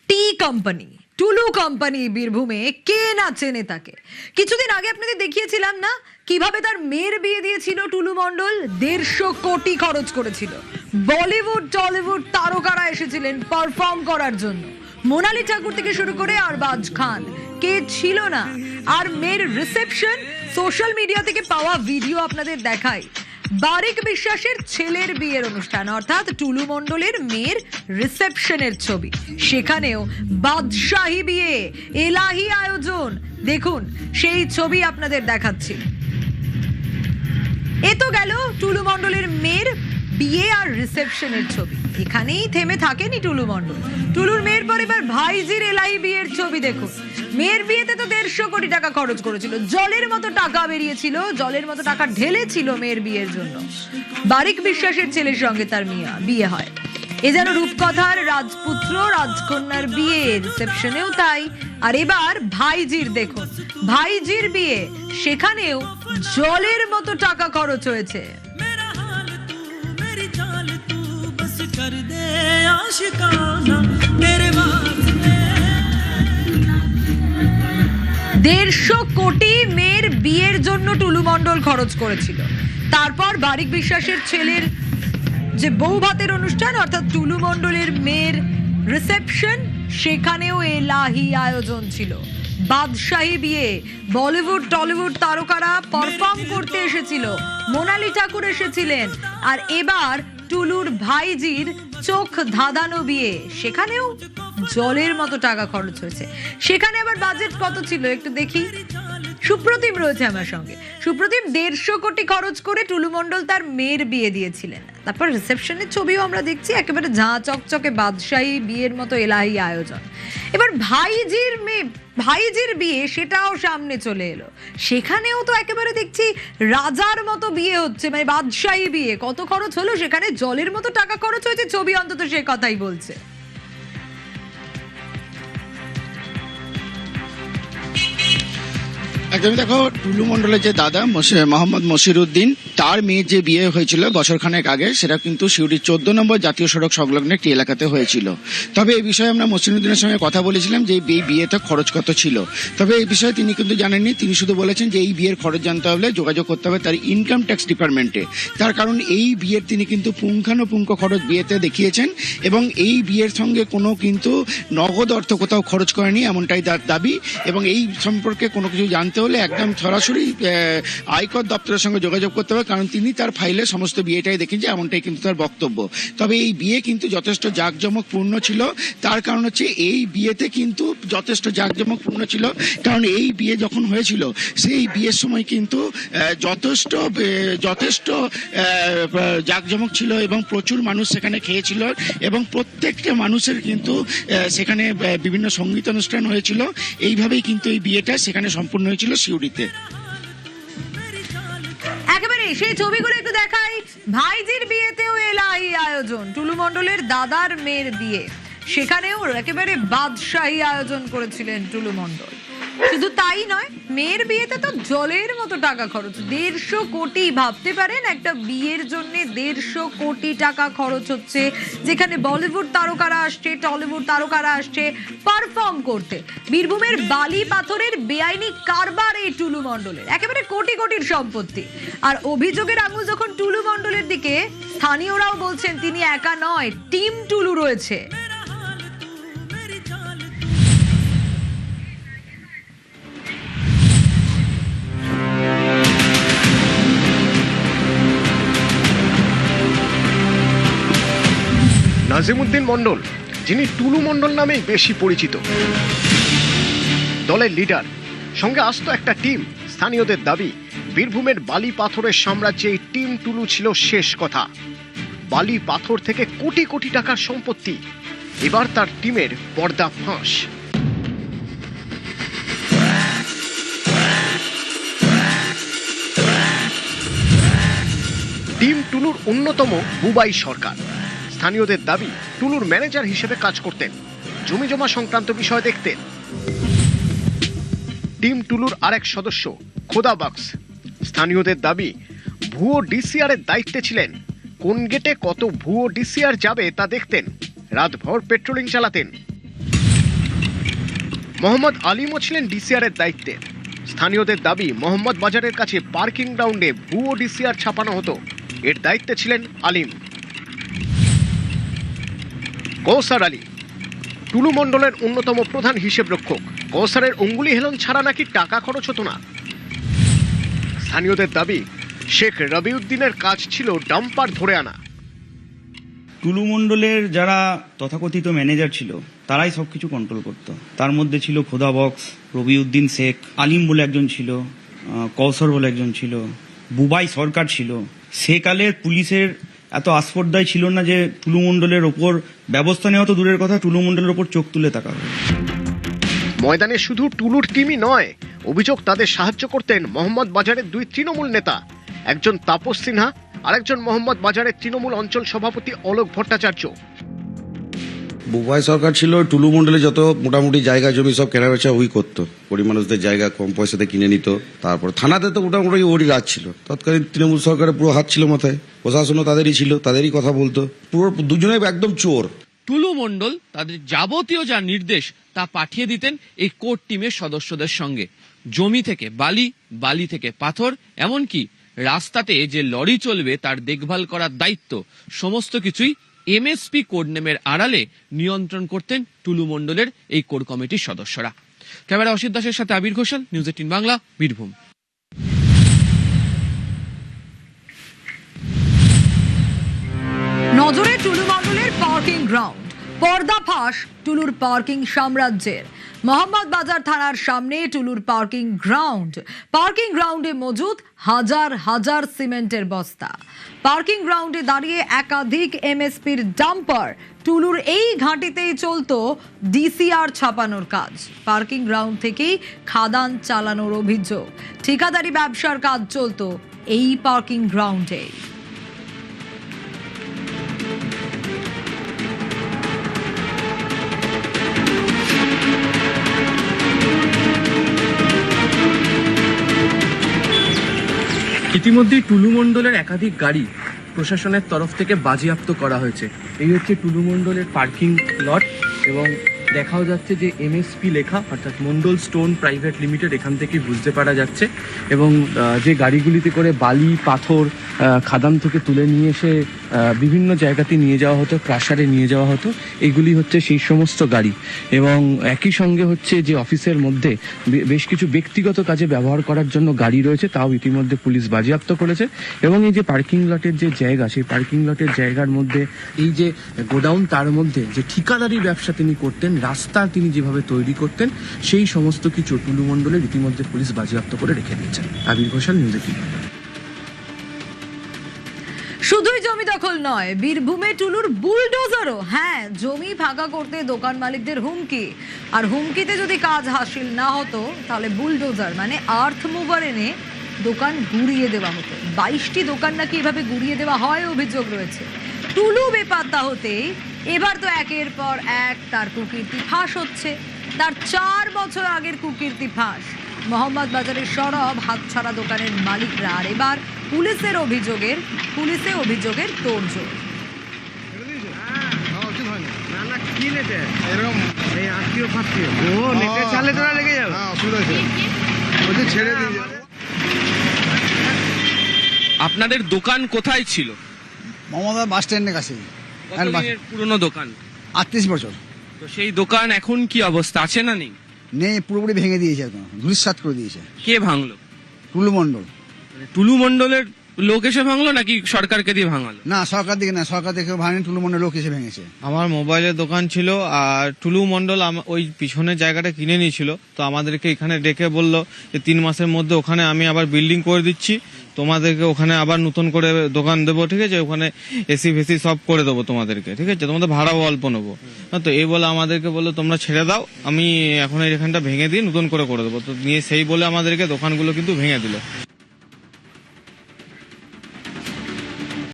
টি company, টুলু company বীরভূমে কে না চেনে তাকে। কিছুদিন আগে আপনাদের দেখিয়েছিলাম না কিভাবে তার মেয়ের বিয়ে দিয়েছিল টুলু মণ্ডল, 150 কোটি খরচ করেছিল। বলিউড টলিউড তারকারা এসেছিলেন পারফর্ম করার জন্য, মোনালি ঠাকুর থেকে শুরু করে আরবাজ খান, কে ছিল না। আর মেয়ের রিসেপশন, সোশ্যাল মিডিয়া থেকে পাওয়া ভিডিও আপনাদের দেখাই। বারিক বিশ্বাসের ছেলের বিয়ের অনুষ্ঠান, অর্থাৎ টুলু মণ্ডলের মেয়ের রিসেপশনের ছবি, সেখানেও বাদশাহী বিয়ে, এলাহি আয়োজন। দেখুন সেই ছবি আপনাদের দেখাচ্ছি। এ তো গেল টুলু মণ্ডলের মেয়ের বিয়ে আর রিসেপশনের ছবি। এখানেই থেমে থাকেনি টুলু মণ্ডল। টুলুর মেয়ের পর এবার ভাইজির এলাহি বিয়ের ছবি দেখুন। মেয়ের বিয়েতে তো 150 কোটি টাকা খরচ করেছিল, জলের মতো টাকা বেরিয়েছিল, জলের মতো টাকা ঢেলেছিল মেয়ের বিয়ের জন্য। বারিক বিশ্বাসের ছেলের সঙ্গে তার বিয়ে হয়। এ যেন রূপকথার রাজপুত্র রাজকন্যার বিয়ে, রিসেপশনেও তাই। আর এবার ভাইজির দেখুন, ভাইজির বিয়ে, সেখানেও জলের মতো টাকা খরচ হয়েছে। 150 কোটি মেয়ের বিয়ের জন্য টুলু মণ্ডল খরচ করেছিল। তারপর বারিক বিশ্বাসের ছেলের যে বউ ভাতের অনুষ্ঠান, অর্থাৎ টুলু মণ্ডলের মেয়ের রিসেপশন, সেখানেও এলাহি আয়োজন ছিল, বাদশাহী বিয়ে। বলিউড টলিউড তারকারা পারফর্ম করতে এসেছিল, মোনালি ঠাকুর এসেছিলেন। আর এবার টুলুর ভাইজির চোখ ধাঁধানো বিয়ে, সেখানেও জলের মতো টাকা খরচ হয়েছে। সেখানে আবার বাজেট কত ছিল একটু দেখি। সুপ্রতিম রয়েছে আমার সঙ্গে। সুপ্রতিম, 150 কোটি খরচ করে টুলু মণ্ডল তার মেয়ের বিয়ে দিয়েছিলেন। তারপর রিসেপশনের ছবিও আমরা দেখছি, একেবারে ঝাঁ চকচকে বাদশাহী বিয়ের মতো এলাহি আয়োজন। এবার ভাইজির বিয়ে, সেটাও সামনে চলে এলো। সেখানেও তো একেবারে দেখছি রাজার মতো বিয়ে হচ্ছে, মানে বাদশাহী বিয়ে। কত খরচ হলো সেখানে? জলের মতো টাকা খরচ হয়েছে, ছবি অন্তত সে কথাই বলছে। একদমই। দেখো, টুলু মণ্ডলের যে দাদা মোহাম্মদ মশিরউদ্দিন, তার মেয়ের যে বিয়ে হয়েছিল বছরখানেক আগে, সেটা কিন্তু সিউড়ির 14 নম্বর জাতীয় সড়ক সংলগ্ন একটি এলাকাতে হয়েছিল। তবে এই বিষয়ে আমরা মশিরউদ্দিনের সঙ্গে কথা বলেছিলাম যে এই বিয়েতে খরচ কত ছিল। তবে এই বিষয়ে তিনি কিন্তু জানেননি। তিনি শুধু বলেছেন যে এই বিয়ের খরচ জানতে হলে যোগাযোগ করতে হবে তার ইনকাম ট্যাক্স ডিপার্টমেন্টে। তার কারণ এই বিয়ের তিনি কিন্তু পুঙ্খানুপুঙ্খ খরচ বিয়েতে দেখিয়েছেন, এবং এই বিয়ের সঙ্গে কোনো কিন্তু নগদ অর্থ কোথাও খরচ করেনি, এমনটাই তার দাবি। এবং এই সম্পর্কে কোনো কিছু জানতে হলে একদম সরাসরি আয়কর দপ্তরের সঙ্গে যোগাযোগ করতে হবে, কারণ তিনি তার ফাইলে সমস্ত বিয়েটাই দেখেছেন, এমনটাই কিন্তু তার বক্তব্য। তবে এই বিয়ে কিন্তু যথেষ্ট জাঁকজমকপূর্ণ ছিল। তার কারণ হচ্ছে এই বিয়েতে কিন্তু যথেষ্ট জাঁকজমকপূর্ণ ছিল, কারণ এই বিয়ে যখন হয়েছিল সেই বিয়ের সময় কিন্তু যথেষ্ট জাঁকজমক ছিল, এবং প্রচুর মানুষ সেখানে খেয়েছিল, এবং প্রত্যেকটা মানুষের কিন্তু সেখানে বিভিন্ন সঙ্গীত অনুষ্ঠান হয়েছিল। এইভাবেই কিন্তু এই বিয়েটা সেখানে সম্পূর্ণ হয়েছিল সিউড়িতে। একেবারে সেই ছবিগুলো একটু দেখাই। ভাইজির বিয়েতেও এলাহি আয়োজন, টুলু মণ্ডলের দাদার মেয়ের বিয়ে, সেখানেও একেবারে বাদশাহী আয়োজন করেছিলেন টুলু মণ্ডল। শুধু তাই নয়, মেয়ের বিয়েতে তো জলের মতো টাকা খরচ, 150 কোটি। ভাবতে পারেন একটা বিয়ের জন্য 150 কোটি টাকা খরচ হচ্ছে, যেখানে বলিউড তারকারা আসছে, টলিউড তারকারা আসছে পারফর্ম করতে। বীরভূমের বালি পাথরের বেআইনি কারবার এই টুলু মণ্ডলের, একেবারে কোটি কোটির সম্পত্তি। আর অভিযোগের আঙুল যখন টুলু মণ্ডলের দিকে, স্থানীয়রাও বলছেন তিনি একা নয়, টিম টুলু রয়েছে। নাজিমউদ্দিন মণ্ডল, যিনি টুলু মণ্ডল নামেই বেশি পরিচিত, দলের লিডার, সঙ্গে আসতো একটা টিম। স্থানীয়দের দাবি, বীরভূমের বালি পাথরের সাম্রাজ্যে এই টিম টুলু ছিল শেষ কথা। বালি পাথর থেকে কোটি কোটি টাকার সম্পত্তি, এবার তার টিমের পর্দা ফাঁস। টিম টুলুর অন্যতম বুবাই সরকার। স্থানীয়দের দাবি, টুলুর ম্যানেজার হিসেবে কাজ করতেন, জমি জমা সংক্রান্ত বিষয় দেখতেন। টিম টুলুর আরেক সদস্য খোদা বক্স। স্থানীয়দের দাবি, ভুয়ো ডিসিআর এর দায়িত্বে ছিলেন, কোন গেটে কত ভুয়ো ডিসিআর যাবে তা দেখতেন, রাতভর পেট্রোলিং চালাতেন। মোহাম্মদ আলিমও ছিলেন ডিসিআর এর দায়িত্বে। স্থানীয়দের দাবি মোহাম্মদ বাজারের কাছে পার্কিং গ্রাউন্ডে ভুয়ো ডিসিআর ছাপানো হতো। এর দায়িত্বে ছিলেন আলিম। কৌসার আলী টুলু মণ্ডলের অন্যতম প্রধান হিসেব রক্ষক। কৌসারের অঙ্গুলি হেলন ছাড়া নাকি টাকা খরচ হতো না। স্থানীয়দের দাবি শেখ রবিউদ্দিনের কাজ ছিল ডাম্পার ধরে আনা। টুলু মণ্ডলের যারা তথাকথিত ম্যানেজার ছিল তারাই সবকিছু কন্ট্রোল করতো। তার মধ্যে ছিল খোদা বক্স, রবিউদ্দিন শেখ, আলিম বলে একজন ছিল, কৌসর বলে একজন ছিল, বুবাই সরকার ছিল। সেকালের পুলিশের এত আস্পর্ধায় ছিল না যে টুলু মণ্ডলের ওপর ব্যবস্থা নেওয়া তো দূরের কথা, টুলু মণ্ডলের ওপর চোখ তুলে তাকাবে। ময়দানে শুধু টুলুর টিমই নয়, অভিযোগ তাদের সাহায্য করতেন মোহাম্মদ বাজারের দুই তৃণমূল নেতা, একজন তাপস সিনহা আর একজন মোহাম্মদ বাজারের তৃণমূল অঞ্চল সভাপতি অলোক ভট্টাচার্য। বুবাই সরকার ছিল টুলু মণ্ডলে যত মোটামুটি জায়গা জমি সব কেনাবেচা ওই করতো। গরিব মানুষদের জায়গা কম পয়সাতে কিনে নিত। তারপর থানাতে তো মোটামুটি ওরই রাজ ছিল। তৎকালীন তৃণমূল সরকারের পুরো হাত ছিল মাথায়, প্রশাসনও তাদেরই ছিল, তাদেরই কথা বলতো। পুরো দুজনেই একদম চোর। টুলু মণ্ডল তাদের যাবতীয় যা নির্দেশ তা পাঠিয়ে দিতেন এই কোর টিমের সদস্যদের সঙ্গে। জমি থেকে বালি, বালি থেকে পাথর, এমনকি রাস্তাতে যে লরি চলবে তার দেখভাল করার দায়িত্ব, সমস্ত কিছুই এমএসপি কোড নেমের আড়ালে নিয়ন্ত্রণ করতেন টুলু মণ্ডলের এই কোর কমিটির সদস্যরা। ক্যামেরা অসিত দাসের সাথে আবির ঘোষাল, নিউজ 18 বাংলা, বীরভূম। নজরে টুলু মণ্ডলের পার্কিং গ্রাউন্ড, পর্দাফাঁস টুলুর পার্কিং সাম্রাজ্যের। মোহাম্মদ বাজার থানার সামনে টুলুর পার্কিং গ্রাউন্ডে মজুদ হাজার হাজার সিমেন্টের বস্তা। পার্কিং গ্রাউন্ডে দাঁড়িয়ে একাধিক এমএসপির ডাম্পার। টুলুর এই ঘাঁটিতেই চলতো ডিসিআর ছাপানোর কাজ। পার্কিং গ্রাউন্ড থেকেই খাদান চালানোর অভিযোগ। ঠিকাদারি ব্যবসার কাজ চলতো এই পার্কিং গ্রাউন্ডে। ইতিমধ্যেই টুলু মণ্ডলের একাধিক গাড়ি প্রশাসনের তরফ থেকে বাজেয়াপ্ত করা হয়েছে। এই হচ্ছে টুলু মণ্ডলের পার্কিং লট এবং দেখাও যাচ্ছে যে এমএসপি লেখা, অর্থাৎ মণ্ডল স্টোন প্রাইভেট লিমিটেড, এখান থেকে বুঝতে পারা যাচ্ছে। এবং যে গাড়িগুলিতে করে বালি, পাথর খাদান থেকে তুলে নিয়ে এসে বিভিন্ন জায়গাতে নিয়ে যাওয়া হতো, ক্রাশারে নিয়ে যাওয়া হতো, এগুলি হচ্ছে সেই সমস্ত গাড়ি। এবং একই সঙ্গে হচ্ছে যে অফিসের মধ্যে বেশ কিছু ব্যক্তিগত কাজে ব্যবহার করার জন্য গাড়ি রয়েছে, তাও ইতিমধ্যে পুলিশ বাজেয়াপ্ত করেছে। এবং এই যে পার্কিং লটের যে জায়গা, সেই পার্কিং লটের জায়গার মধ্যে এই যে গোডাউন, তার মধ্যে যে ঠিকাদারি ব্যবসা তিনি করতেন, রাস্তা তিনি যেভাবে তৈরি করতেন, সেই সমস্ত কিছু টুলু মণ্ডলের ইতিমধ্যে পুলিশ বাজেয়াপ্ত করে রেখে দিয়েছেন। আবির ঘোষাল, নিউজ 18। শুধুই জমি দখল নয়, বীরভূমে টুলুর বুলডোজারও। হ্যাঁ, জমি ফাঁকা করতে দোকান মালিকদের হুমকি, আর হুমকিতে যদি কাজ হাসিল না হতো তাহলে বুলডোজার মানে আর্থ মুভার এনে দোকান গুড়িয়ে দেওয়া হতো। 22টি দোকান নাকি এভাবে গুড়িয়ে দেওয়া হয় অভিযোগ রয়েছে। টুলু বেপাত্তা হতে এবার তো একের পর এক তার কুকীর্তি ফাঁস হচ্ছে। তার 4 বছর আগের কুকীর্তি ফাঁস। মোহাম্মদ বাজারের সরব হাতছাড়া দোকানের মালিকরা, আর এবার পুলিশে অভিযোগের তোড়জোড়। আপনাদের দোকান কোথায় ছিল? মমতা বাস স্ট্যান্ডের কাছে। কতদিনের পুরনো দোকান? 38 বছর। তো সেই দোকান এখন কি অবস্থা, আছে না নেই? নেই, পুরোপুরি ভেঙে দিয়েছে, একদম ধূলিসাৎ করে দিয়েছে। কে ভাঙলো? টুলু মণ্ডল। টুলু মণ্ডলের লোক এসে ভাঙলো নাকি সরকারকে দিয়ে ভাঙালো? না, সরকার দিকে না, সরকার থেকে ভাঙেনি, টুলু মণ্ডল লোক এসে ভেঙেছে। আমার মোবাইলের দোকান ছিল, আর টুলু মণ্ডল ওই পিছনের জায়গাটা কিনে নিয়েছিল। তো আমাদেরকে এখানে ডেকে বললো যে 3 মাসের মধ্যে ওখানে আমি আবার বিল্ডিং করে দিচ্ছি, তোমাদেরকে ওখানে আবার নতুন করে দোকান দেবো, ঠিক আছে, ওখানে এসি ফেসি সব করে দেবো তোমাদেরকে, ঠিক আছে, তোমাদের ভাড়াও অল্প নেবো। তো এই বলে আমাদেরকে বললো তোমরা ছেড়ে দাও, আমি এখন এখানটা ভেঙে দিয়ে নতুন করে দেবো। তো নিয়ে সেই বলে আমাদেরকে দোকানগুলো কিন্তু ভেঙে দিল।